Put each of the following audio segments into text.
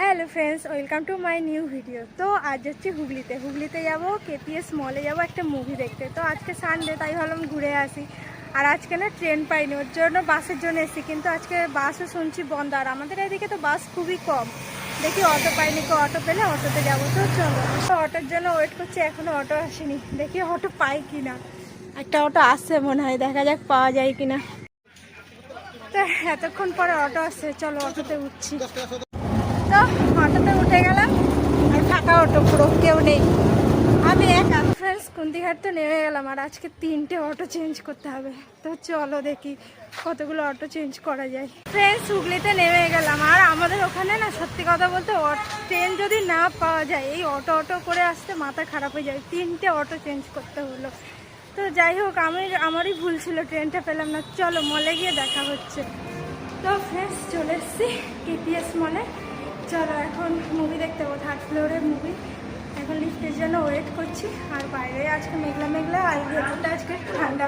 Hello friends, welcome to my new video. তো আজ হচ্ছে হুগলিতে যাব, কেপিএস মলে যাব একটা মুভি দেখতে। তো আজকে সানডে, তাই ভাবলাম ঘুরে আসি। আর আজকে না ট্রেন পাইনি, ওর জন্য বাসের জন্য এসেছি। কিন্তু আজকে বাসও শুনছি বন্ধ, আর আমাদের এদিকে তো বাস খুবই কম। দেখি অটো পাইনি, অটো পেলে অটোতে যাবো। তো চলো, অটোর জন্য ওয়েট করছি, এখনও অটো আসেনি। দেখি অটো পাই কিনা। একটা অটো আসছে মনে হয়, দেখা যাক পাওয়া যায় কিনা। তো এতক্ষণ পরে অটো আসছে, চলো অটোতে উঠছি। তো অটোতে উঠে গেলাম, আর ফাঁকা অটো, পুরো কেউ নেই, আমি একা। ফ্রেন্ডস, কুন্দিঘাট তো নেমে গেলাম, আর আজকে 3টে অটো চেঞ্জ করতে হবে। তো চলো দেখি কতগুলো অটো চেঞ্জ করা যায়। ফ্রেন্ডস, হুগলিতে নেমে গেলাম, আর আমাদের ওখানে না সত্যি কথা বলতে ট্রেন যদি না পাওয়া যায়, এই অটো করে আসতে মাথা খারাপ হয়ে যায়। 3টে অটো চেঞ্জ করতে হলো। তো যাই হোক, আমারই ভুল ছিল, ট্রেনটা পেলাম না। চলো মলে গিয়ে দেখা হচ্ছে। তো ফ্রেন্ডস, চলে এসেছি কেপিএস মলে। চলো এখন মুভি দেখতে যাবো, 3rd ফ্লোরের মুভি। এখন লিফটের জন্য ওয়েট করছি। আর বাইরে আজকে মেঘলা, আর ভেতরটা আজকে ঠান্ডা।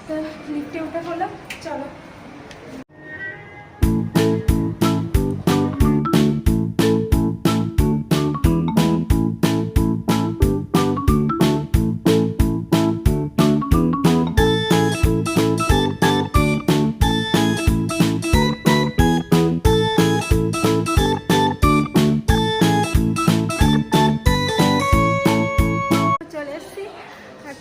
তো লিফটে উঠে হলো, চলো।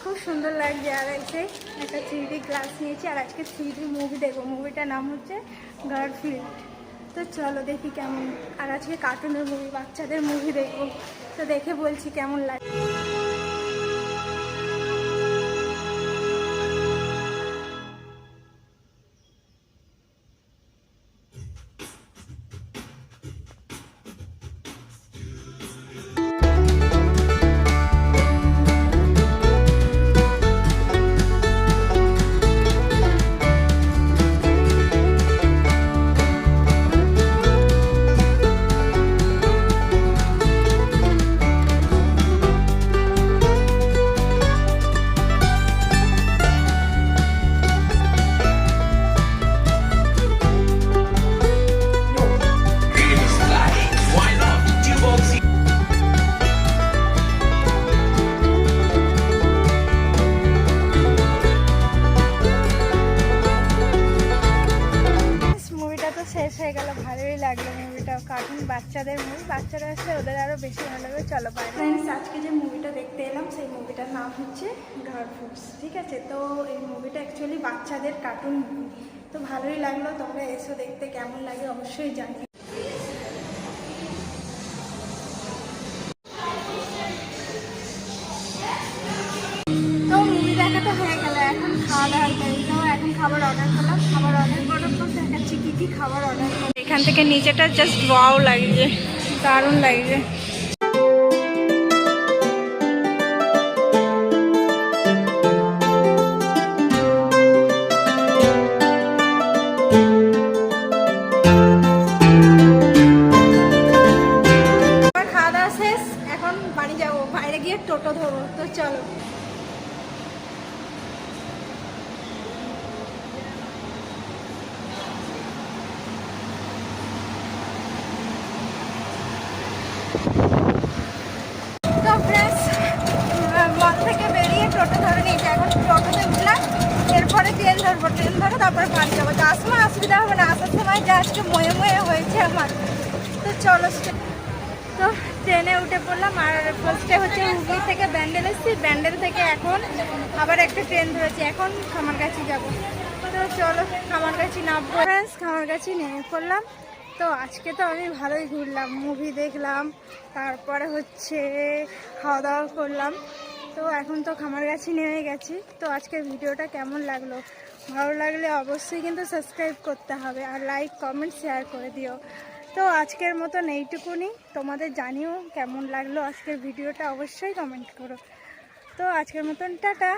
খুব সুন্দর লাগছে। আর এসে একটা 3D গ্লাস নিয়েছি, আর আজকে 3D মুভি দেখবো। মুভিটার নাম হচ্ছে গার্লফ্রেন্ড। তো চলো দেখি কেমন। আর আজকে কার্টুনের মুভি, বাচ্চাদের মুভি দেখবো। তো দেখে বলছি কেমন লাগে। শেষ হয়ে গেল, ভালোই লাগলো মুভিটা। কার্টুন বাচ্চাদের মুভি, বাচ্চারা আসলে ওদের আরও বেশি ভালো লাগবে। চলো বাইরে। ফ্রেন্ডস, আজকে যে মুভিটা দেখতে এলাম, সেই মুভিটার নাম হচ্ছে গার্লফ্রেন্ডস, ঠিক আছে? তো এই মুভিটা অ্যাকচুয়ালি বাচ্চাদের কার্টুন মুভি। তো ভালোই লাগলো, তোমরা এসো দেখতে, কেমন লাগে অবশ্যই জানি। তো মুভি দেখাটা হয়ে গেল, এখন খাওয়া দাওয়ার টাইম। তো এখন খাবার অর্ডার করলাম, খাবার অর্ডার করার পর দেখাচ্ছি কী খাবার অর্ডার করলাম। এখান থেকে নিচেটা জাস্ট ওয়াও লাগছে, দারুণ লাগছে। খাওয়া দাওয়া শেষ, এখন বাড়ি যাবো, বাইরে গিয়ে টোটো ধরবো। তো চলো। তো ফ্রেন্ডস, মল থেকে বেরিয়ে টোটো ধরে নিয়েছি, এখন টোটোতে উঠলাম। এরপরে ট্রেন ধরে তারপরে বাড়ি যাবো। যাওয়ার সময় অসুবিধা হবে না, আসার সময় যা আজকে ময়ে হয়েছে আমার। তো চলো। তো ট্রেনে উঠে পড়লাম, আর ফার্স্টে হচ্ছে হুগলি থেকে ব্যান্ডেল এসেছি। ব্যান্ডেল থেকে এখন আবার একটা ট্রেন ধরেছি, এখন খামারগাছি যাব। তো চলো খামারগাছি নামবো। ফ্রেন্ডস, খামারগাছি নেমে পড়লাম। তো আজকে তো আমি ভালোই ঘুরলাম, মুভি দেখলাম, তারপরে হচ্ছে খাওয়া দাওয়া করলাম। তো এখন তো খামারগাছি নেমে গেছি। তো আজকের ভিডিওটা কেমন লাগলো? ভালো লাগলে অবশ্যই কিন্তু সাবস্ক্রাইব করতে হবে, আর লাইক কমেন্ট শেয়ার করে দিও। তো আজকের মতন এইটুকুনি, তোমাদের জানিও কেমন লাগলো আজকের ভিডিওটা, অবশ্যই কমেন্ট করো। তো আজকের মতন টাটা।